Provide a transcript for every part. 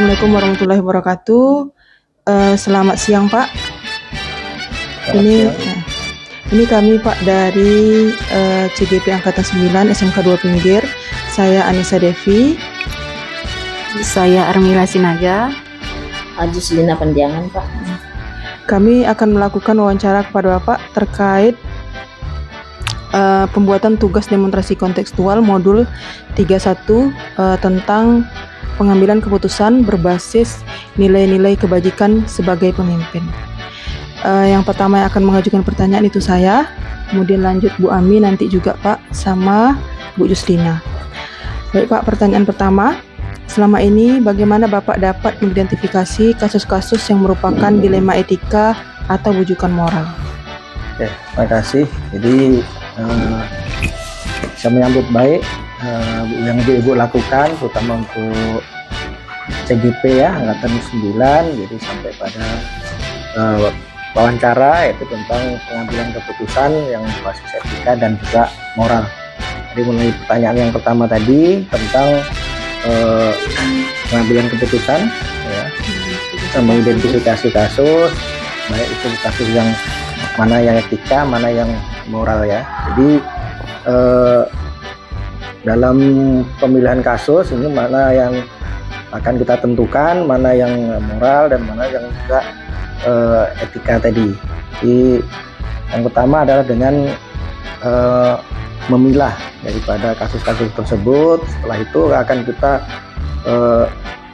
Assalamualaikum warahmatullahi wabarakatuh. Selamat siang Pak. Ini kami Pak dari CGP Angkatan 9 SMK 2 Pinggir. Saya Anissa Devi. Saya Armila Sinaga. Ajus Lina Panjangan Pak. Kami akan melakukan wawancara kepada Bapak terkait pembuatan tugas demonstrasi kontekstual modul 31 tentang pengambilan keputusan berbasis nilai-nilai kebajikan sebagai pemimpin. Yang pertama yang akan mengajukan pertanyaan itu saya, kemudian lanjut Bu Ami, nanti juga Pak sama Bu Juslina. Baik Pak, pertanyaan pertama, selama ini bagaimana Bapak dapat mengidentifikasi kasus-kasus yang merupakan dilema etika atau wujukan moral? Oke, terima kasih. Jadi saya menyambut baik yang Ibu lakukan, terutama untuk CGP ya, Angkatan 9, jadi sampai pada wawancara yaitu tentang pengambilan keputusan yang berbasis etika dan juga moral. Jadi mengenai pertanyaan yang pertama tadi tentang pengambilan keputusan ya, mengidentifikasi kasus, baik itu kasus yang mana yang etika, mana yang moral ya. Jadi dalam pemilihan kasus ini mana yang akan kita tentukan, mana yang moral dan mana yang juga etika tadi. Jadi yang pertama adalah dengan memilah daripada kasus-kasus tersebut. Setelah itu akan kita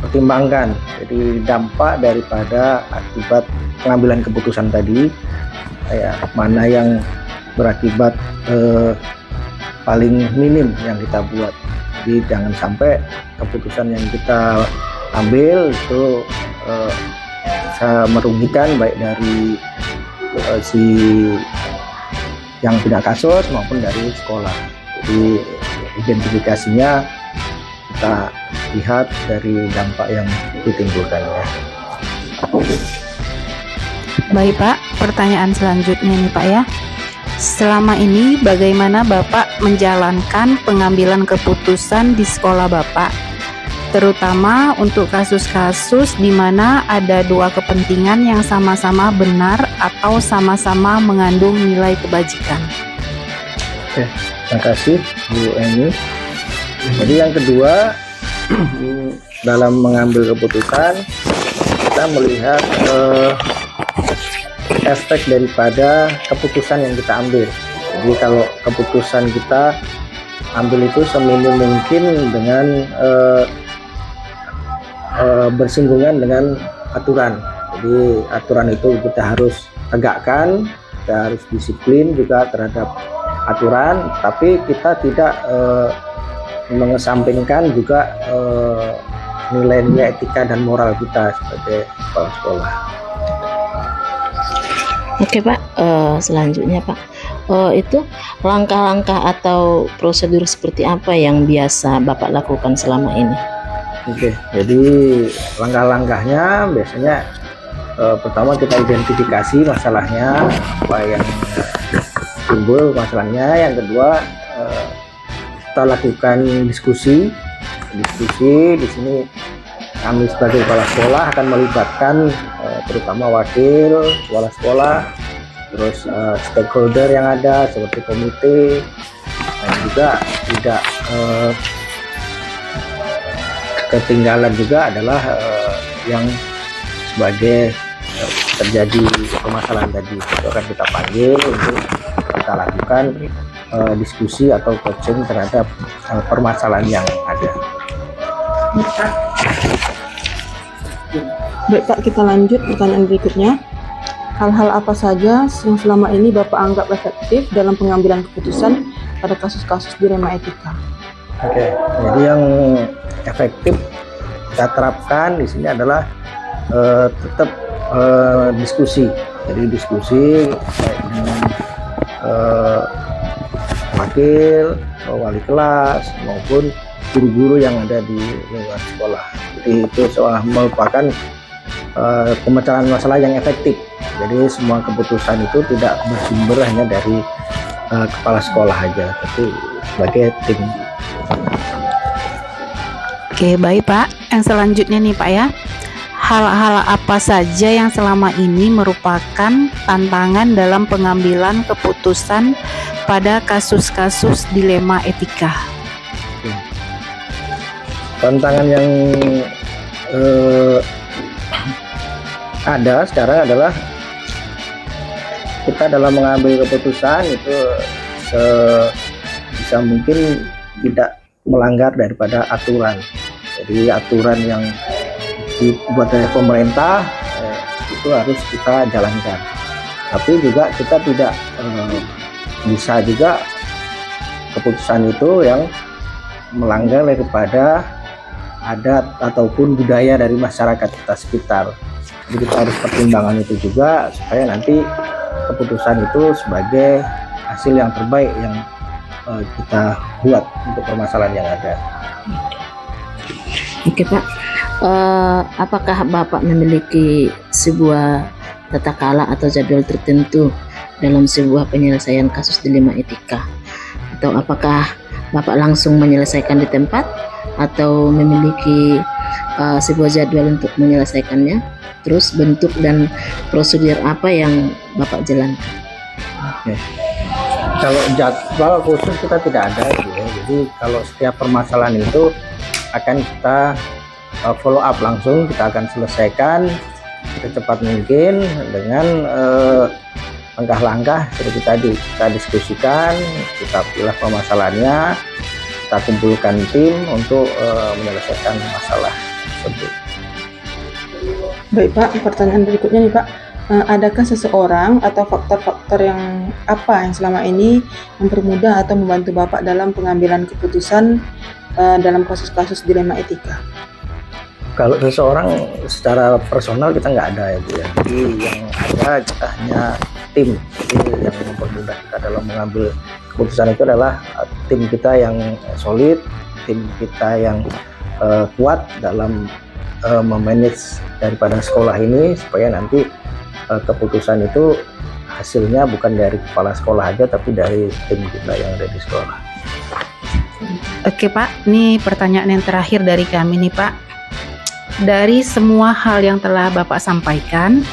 pertimbangkan jadi dampak daripada akibat pengambilan keputusan tadi ya, mana yang berakibat paling minim yang kita buat. Jadi jangan sampai keputusan yang kita ambil itu bisa merugikan baik dari si yang punya kasus maupun dari sekolah. Jadi identifikasinya kita lihat dari dampak yang ditimbulkan ya. Baik Pak, pertanyaan selanjutnya nih Pak ya. Selama ini bagaimana Bapak menjalankan pengambilan keputusan di sekolah Bapak, terutama untuk kasus-kasus di mana ada dua kepentingan yang sama-sama benar atau sama-sama mengandung nilai kebajikan? Oke, terima kasih Bu Eni. Jadi yang kedua, dalam mengambil keputusan kita melihat efek daripada keputusan yang kita ambil. Jadi kalau keputusan kita ambil itu seminim mungkin dengan bersinggungan dengan aturan. Jadi aturan itu kita harus tegakkan, kita harus disiplin juga terhadap aturan, tapi kita tidak mengesampingkan juga nilai-nilai etika dan moral kita sebagai kepala sekolah. Oke Pak, selanjutnya Pak, itu langkah-langkah atau prosedur seperti apa yang biasa Bapak lakukan selama ini? Oke, jadi langkah-langkahnya biasanya pertama kita identifikasi masalahnya, apa yang timbul masalahnya. Yang kedua kita lakukan diskusi. Di sini kami sebagai kepala sekolah akan melibatkan terutama wakil kepala sekolah, terus stakeholder yang ada seperti komite, dan juga tidak ketinggalan juga adalah yang sebagai terjadi permasalahan tadi itu akan kita panggil untuk kita lakukan diskusi atau coaching terhadap permasalahan yang ada. Baik Pak, kita lanjut pertanyaan berikutnya. Hal-hal apa saja yang selama ini Bapak anggap efektif dalam pengambilan keputusan pada kasus-kasus dilema etika? Oke, jadi yang efektif kita terapkan di sini adalah tetap diskusi. Jadi diskusi baik dengan wakil, wali kelas maupun guru-guru yang ada di lingkungan sekolah. Jadi itu seolah merupakan pemecahan masalah yang efektif. Jadi semua keputusan itu tidak bersumber hanya dari kepala sekolah aja, tapi sebagai tim. Oke, baik Pak. Yang selanjutnya nih Pak ya. Hal-hal apa saja yang selama ini merupakan tantangan dalam pengambilan keputusan pada kasus-kasus dilema etika? Tantangan yang ada sekarang adalah kita dalam mengambil keputusan itu bisa mungkin tidak melanggar daripada aturan. Jadi aturan yang dibuat oleh pemerintah itu harus kita jalankan. Tapi juga kita tidak bisa juga keputusan itu yang melanggar daripada adat ataupun budaya dari masyarakat kita sekitar. Jadi kita harus pertimbangkan itu juga supaya nanti keputusan itu sebagai hasil yang terbaik yang kita buat untuk permasalahan yang ada. Oke Pak, apakah Bapak memiliki sebuah tata cara atau jadwal tertentu dalam sebuah penyelesaian kasus dilema etika? Atau apakah Bapak langsung menyelesaikan di tempat atau memiliki sebuah jadwal untuk menyelesaikannya? Terus bentuk dan prosedur apa yang Bapak jalankan? Oke. Kalau jadwal khusus kita tidak ada ya. Jadi kalau setiap permasalahan itu akan kita follow up langsung, kita akan selesaikan secepat mungkin dengan langkah-langkah seperti tadi kita diskusikan, kita pilih permasalahannya, kita kumpulkan tim untuk menyelesaikan masalah tersebut. Baik Pak, pertanyaan berikutnya nih Pak. Adakah seseorang atau faktor-faktor yang selama ini mempermudah atau membantu Bapak dalam pengambilan keputusan dalam kasus-kasus dilema etika? Kalau seseorang secara personal kita nggak ada ya Bu ya. Jadi yang ada kita hanya tim. Jadi yang mempermudah kita dalam mengambil keputusan itu adalah tim kita yang solid, tim kita yang kuat dalam memanage daripada sekolah ini supaya nanti keputusan itu hasilnya bukan dari kepala sekolah aja tapi dari tim kita yang ada di sekolah. Oke Pak, ini pertanyaan yang terakhir dari kami nih Pak. Dari semua hal yang telah Bapak sampaikan,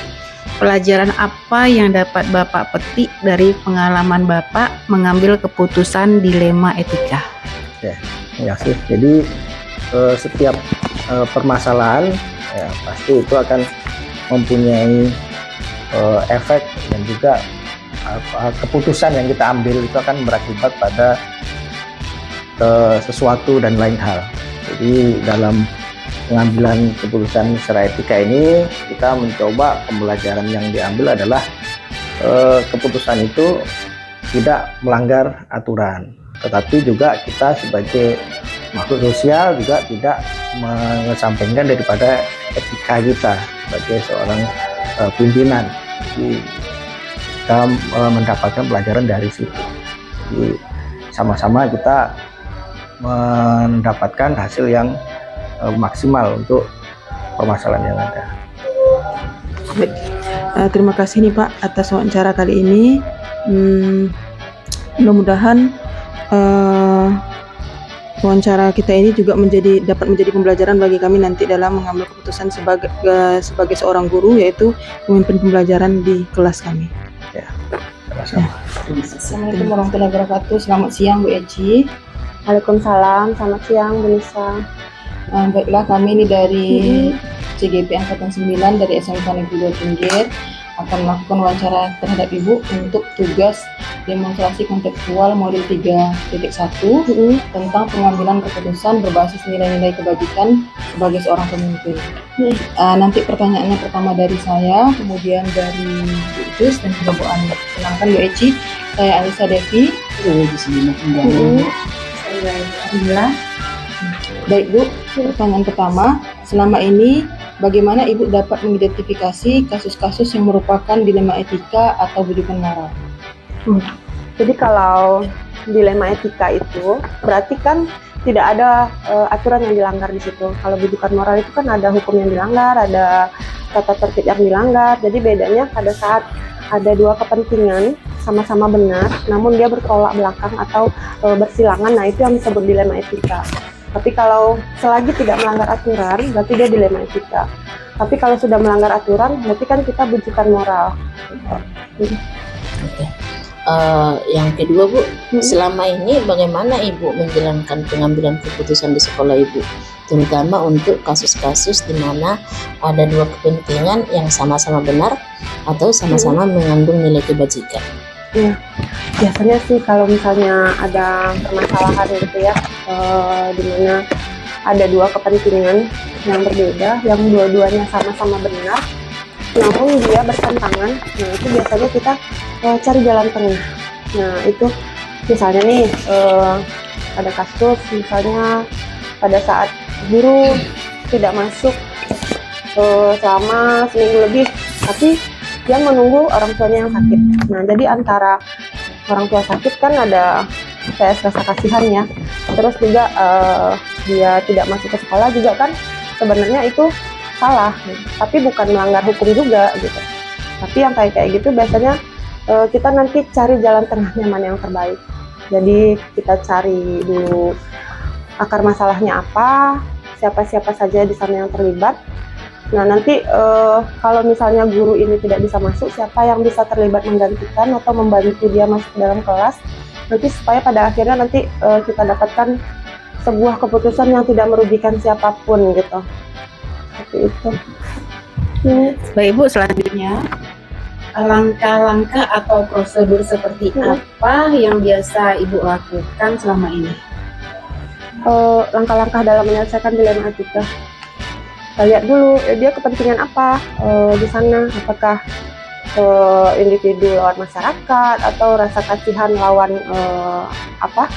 pelajaran apa yang dapat Bapak petik dari pengalaman Bapak mengambil keputusan dilema etika? Ya, terima kasih. Jadi setiap permasalahan ya pasti itu akan mempunyai efek dan juga keputusan yang kita ambil itu akan berakibat pada sesuatu dan lain hal. Jadi dalam pengambilan keputusan secara etika ini kita mencoba pembelajaran yang diambil adalah keputusan itu tidak melanggar aturan, tetapi juga kita sebagai makhluk sosial juga tidak mengesampingkan daripada etika kita sebagai seorang pimpinan. Jadi kita mendapatkan pelajaran dari situ. Jadi sama-sama kita mendapatkan hasil yang maksimal untuk permasalahan yang ada. Baik, terima kasih nih Pak atas wawancara kali ini. Mudah-mudahan wawancara kita ini juga dapat menjadi pembelajaran bagi kami nanti dalam mengambil keputusan sebagai seorang guru, yaitu memimpin pembelajaran di kelas kami. Ya, sama-sama. Assalamualaikum warahmatullahi wabarakatuh. Selamat siang Bu Eci. Waalaikumsalam, selamat siang Bu Nisa. Baiklah, kami ini dari CGP Angkatan 9 dari SMK Negeri 2 Pinggir akan melakukan wawancara terhadap Ibu untuk tugas demonstrasi kontekstual modul 3.1 tentang pengambilan keputusan berbasis nilai-nilai kebajikan sebagai seorang pemimpin. Nanti pertanyaannya pertama dari saya, kemudian dari Bu Jus dan juga Bu Ani. Silahkan Bu Eci. Saya Alisa Devi. Alhamdulillah. Baik Bu, pertanyaan pertama, selama ini bagaimana Ibu dapat mengidentifikasi kasus-kasus yang merupakan dilema etika atau bujukan moral? Jadi kalau dilema etika itu berarti kan tidak ada aturan yang dilanggar di situ. Kalau bujukan moral itu kan ada hukum yang dilanggar, ada tata tertib yang dilanggar. Jadi bedanya pada saat ada dua kepentingan sama-sama benar, namun dia bertolak belakang atau bersilangan, nah itu yang disebut dilema etika. Tapi kalau selagi tidak melanggar aturan, berarti dia dilema etika. Tapi kalau sudah melanggar aturan, berarti kan kita bujukan moral. Oke. Yang kedua Bu, selama ini bagaimana Ibu menjalankan pengambilan keputusan di sekolah Ibu, terutama untuk kasus-kasus di mana ada dua kepentingan yang sama-sama benar atau sama-sama mengandung nilai kebajikan? Iya, biasanya sih kalau misalnya ada permasalahan gitu ya, di mana ada dua kepentingan yang berbeda, yang dua-duanya sama-sama benar, namun dia bertentangan. Nah itu biasanya kita cari jalan tengah. Nah itu misalnya nih ada kasus misalnya pada saat guru tidak masuk selama seminggu lebih, tapi dia menunggu orang tuanya yang sakit. Nah jadi antara orang tua sakit kan ada rasa kasihan ya, terus juga dia tidak masuk ke sekolah juga kan sebenarnya itu salah, tapi bukan melanggar hukum juga gitu. Tapi yang kayak gitu biasanya kita nanti cari jalan tengahnya mana yang terbaik. Jadi kita cari dulu akar masalahnya apa, siapa-siapa saja di sana yang terlibat. Nah nanti kalau misalnya guru ini tidak bisa masuk, siapa yang bisa terlibat menggantikan atau membantu dia masuk dalam kelas, nanti supaya pada akhirnya nanti kita dapatkan sebuah keputusan yang tidak merugikan siapapun gitu. Seperti itu. Baik Bu, selanjutnya langkah-langkah atau prosedur seperti apa yang biasa Ibu lakukan selama ini? Langkah-langkah dalam menyelesaikan dilema etika. Kita lihat dulu dia kepentingan apa di sana, apakah individu lawan masyarakat atau rasa kasihan lawan apa?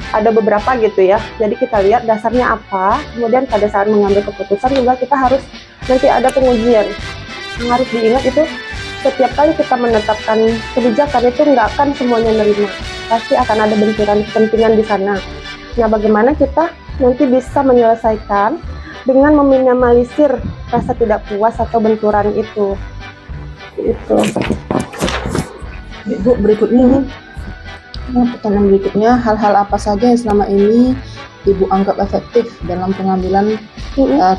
Ada beberapa gitu ya. Jadi kita lihat dasarnya apa. Kemudian pada saat mengambil keputusan juga kita harus nanti ada pengujian. Yang harus diingat itu setiap kali kita menetapkan kebijakan itu nggak akan semuanya nerima. Pasti akan ada benturan kepentingan di sana. Nah, bagaimana kita nanti bisa menyelesaikan dengan meminimalisir rasa tidak puas atau benturan itu. Itu. Ibu, berikutnya pertanyaan berikutnya, hal-hal apa saja yang selama ini Ibu anggap efektif dalam pengambilan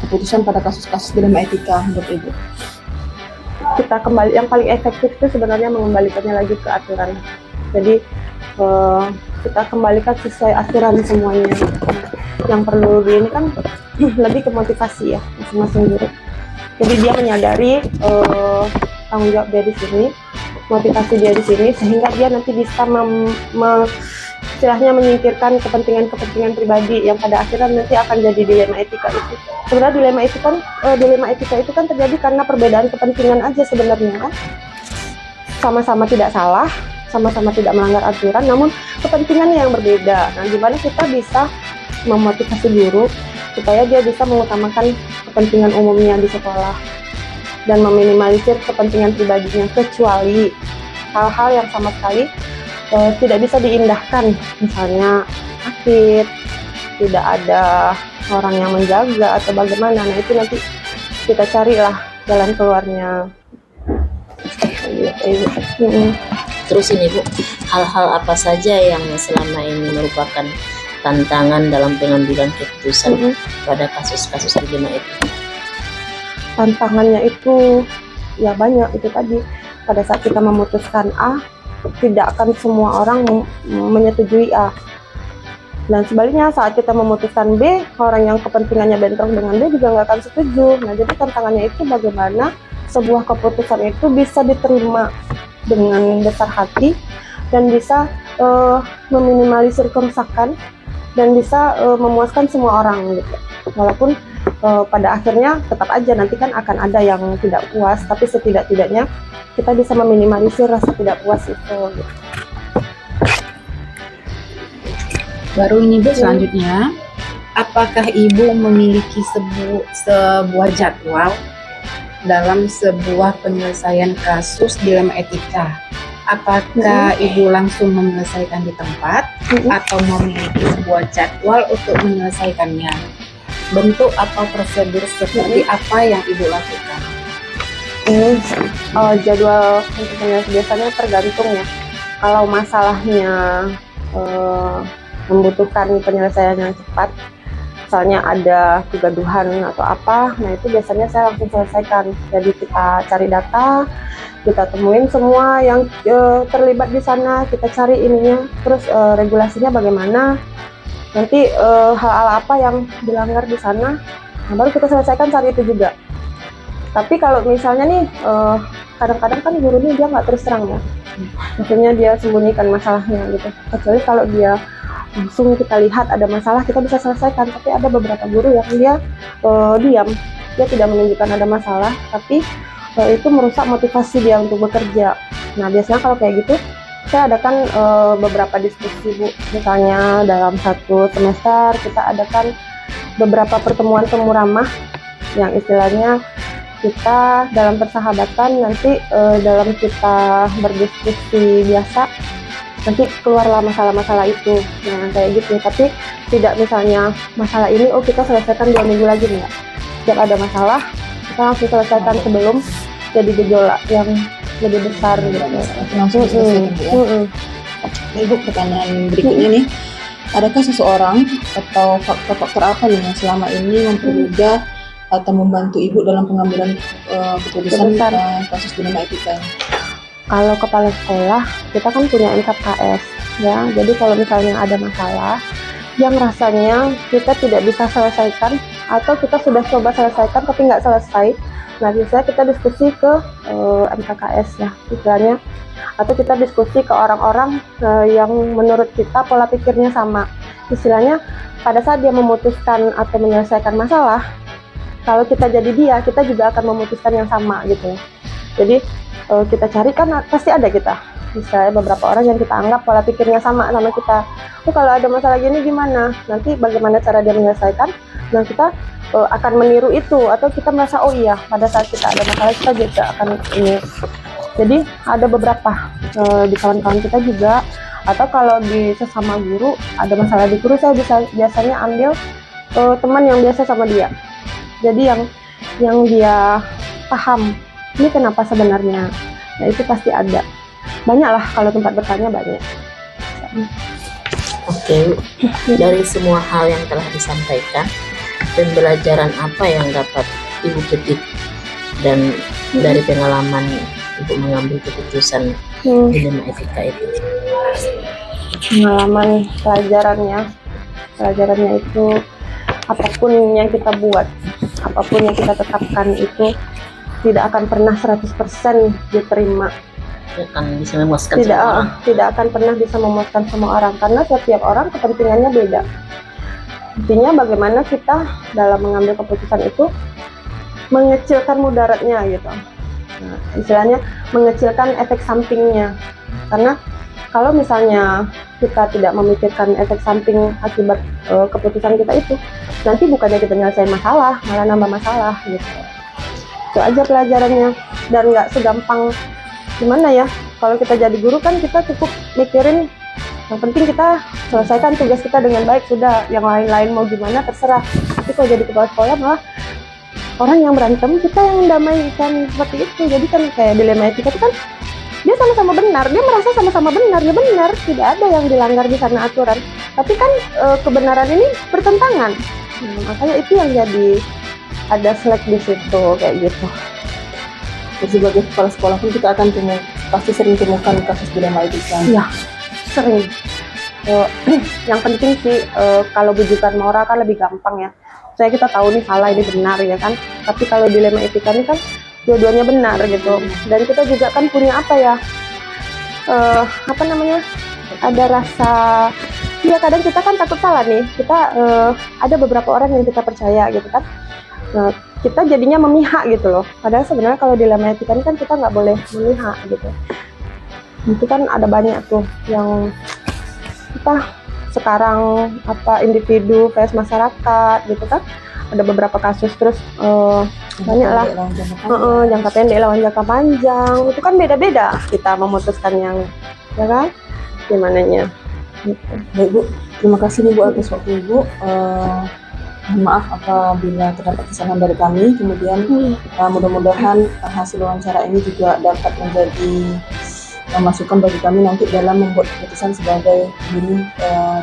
keputusan pada kasus-kasus dilema etika menurut Ibu? Kita kembali, yang paling efektif itu sebenarnya mengembalikannya lagi ke aturan. Jadi kita kembalikan sesuai aturan semuanya. Yang perlu di ini kan lebih ke motivasi ya masing-masing guru. Jadi dia menyadari tanggung jawab dia di sini, motivasi dia di sini, sehingga dia nanti bisa istilahnya menyingkirkan kepentingan-kepentingan pribadi yang pada akhirnya nanti akan jadi dilema etika itu. Sebenarnya dilema etika itu kan terjadi karena perbedaan kepentingan aja sebenarnya kan. Sama-sama tidak salah, sama-sama tidak melanggar aturan, namun kepentingannya yang berbeda. Nah, gimana kita bisa memotivasi guru supaya dia bisa mengutamakan kepentingan umumnya di sekolah dan meminimalisir kepentingan pribadinya, kecuali hal-hal yang sama sekali tidak bisa diindahkan, misalnya sakit, tidak ada orang yang menjaga atau bagaimana. Nah itu nanti kita carilah jalan keluarnya. Terus ini Bu, hal-hal apa saja yang selama ini merupakan tantangan dalam pengambilan keputusan pada kasus-kasus dilema etika? Tantangannya itu ya banyak, itu tadi pada saat kita memutuskan A, tidak akan semua orang menyetujui A, dan sebaliknya saat kita memutuskan B, orang yang kepentingannya bentrok dengan B juga nggak akan setuju. Nah jadi tantangannya itu bagaimana sebuah keputusan itu bisa diterima dengan besar hati dan bisa meminimalisir kerusakan dan bisa memuaskan semua orang gitu. Walaupun pada akhirnya tetap aja nanti kan akan ada yang tidak puas, tapi setidak-tidaknya kita bisa meminimalisir rasa tidak puas itu gitu. Baru ini Bu, selanjutnya apakah Ibu memiliki sebuah jadwal dalam sebuah penyelesaian kasus dilema etika? Apakah Ibu langsung menyelesaikan di tempat atau memiliki sebuah jadwal untuk menyelesaikannya? Bentuk atau prosedur seperti apa yang Ibu lakukan? Jadwal untuk biasanya tergantung ya. Kalau masalahnya membutuhkan penyelesaian yang cepat, misalnya ada kegaduhan atau apa, nah itu biasanya saya langsung selesaikan. Jadi kita cari data, kita temuin semua yang terlibat di sana, kita cari ininya, terus regulasinya bagaimana, nanti hal-hal apa yang dilanggar di sana, nah baru kita selesaikan saat itu juga. Tapi kalau misalnya nih kadang-kadang kan guru ini dia nggak terus terang ya, maksudnya dia sembunyikan masalahnya gitu. Kecuali kalau dia langsung kita lihat ada masalah, kita bisa selesaikan. Tapi ada beberapa guru yang dia diam, dia tidak menunjukkan ada masalah, tapi itu merusak motivasi dia untuk bekerja. Nah biasanya kalau kayak gitu saya adakan beberapa diskusi Bu. Misalnya dalam satu semester kita adakan beberapa pertemuan temu ramah yang istilahnya kita dalam persahabatan, nanti dalam kita berdiskusi biasa nanti keluarlah masalah-masalah itu. Nah kayak gitu. Tapi tidak misalnya masalah ini kita selesaikan 2 minggu lagi, enggak. Setiap ada masalah kita langsung selesaikan sebelum jadi gejolak yang lebih besar gitu. Langsung selesaikan Bu ya. Nah, Ibu, pertanyaan berikutnya nih, adakah seseorang atau faktor-faktor apa nih yang selama ini mempermudah atau membantu Ibu dalam pengambilan keputusan kasus dilema etika ini? Kalau kepala sekolah, kita kan punya NKKS ya. Jadi kalau misalnya ada masalah yang rasanya kita tidak bisa selesaikan atau kita sudah coba selesaikan tapi nggak selesai, nah biasanya kita diskusi ke MKKS ya istilahnya, atau kita diskusi ke orang-orang yang menurut kita pola pikirnya sama. Istilahnya pada saat dia memutuskan atau menyelesaikan masalah, kalau kita jadi dia, kita juga akan memutuskan yang sama gitu. Jadi kita cari kan pasti ada kita, misalnya beberapa orang yang kita anggap pola pikirnya sama kita. Kalau ada masalah gini gimana, nanti bagaimana cara dia menyelesaikan, dan kita akan meniru itu, atau kita merasa oh iya pada saat kita ada masalah kita juga akan ini. Jadi ada beberapa di kawan-kawan kita juga, atau kalau di sesama guru ada masalah di guru, saya biasanya ambil teman yang biasa sama dia. Jadi yang dia paham ini kenapa sebenarnya. Nah itu pasti ada. Banyak lah kalau tempat bertanya banyak. Oke, dari semua hal yang telah disampaikan, pembelajaran apa yang dapat Ibu petik dan dari pengalaman Ibu mengambil keputusan dilema etika itu? Pengalaman pelajarannya itu apapun yang kita buat, apapun yang kita tetapkan itu tidak akan pernah 100% diterima. Akan bisa memuaskan Tidak akan pernah bisa memuaskan semua orang, karena setiap orang kepentingannya beda. Intinya bagaimana kita dalam mengambil keputusan itu mengecilkan mudaratnya gitu. Nah, istilahnya mengecilkan efek sampingnya. Karena kalau misalnya kita tidak memikirkan efek samping akibat keputusan kita itu, nanti bukannya kita nyelesain masalah, malah nambah masalah gitu. Itu aja pelajarannya. Dan nggak segampang gimana ya, kalau kita jadi guru kan kita cukup mikirin yang penting kita selesaikan tugas kita dengan baik, sudah yang lain-lain mau gimana terserah. Tapi kalau jadi kepala sekolah malah orang yang berantem kita yang damaikan seperti itu. Jadi kan kayak dilema etika itu kan dia sama-sama benar, dia merasa sama-sama benar, dia benar, tidak ada yang dilanggar di sana aturan. Tapi kan kebenaran ini bertentangan. Makanya itu yang jadi ada slack di situ kayak gitu. Sebagai kepala sekolah pun kita akan pasti sering temukan kasus dilema etika. Iya, sering. Yang penting sih kalau bujukan moral kan lebih gampang ya. Saya kita tahu nih salah ini benar ya kan. Tapi kalau dilema etika ini kan dua-duanya benar gitu. Dan kita juga kan punya apa ya? Ada rasa ya kadang kita kan takut salah nih. Kita ada beberapa orang yang kita percaya gitu kan. Kita jadinya memihak gitu loh. Padahal sebenarnya kalau dilema etika ini kan kita nggak boleh memihak gitu. Itu kan ada banyak tuh yang sekarang individu versus masyarakat gitu kan. Ada beberapa kasus terus banyak lah jangka pendek lawan jangka panjang. Itu kan beda-beda kita memutuskan yang ya kan gimananya gitu. Baik Bu, terima kasih nih Bu atas waktu Ibu. Mohon maaf apabila terdapat kesalahan dari kami. Kemudian mudah-mudahan hasil wawancara ini juga dapat menjadi masukan bagi kami nanti dalam membuat keputusan sebagai guru,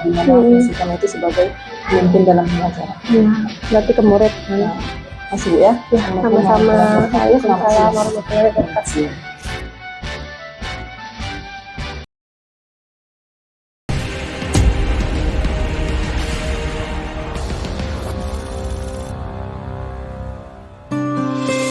di mana fungsi kami itu sebagai pemimpin dalam pembelajaran. Ya, berarti ke murid. Masih Bu ya? Ya, sama-sama. Assalamualaikum warahmatullahi wabarakatuh. Waalaikumsalam warahmatullahi wabarakatuh.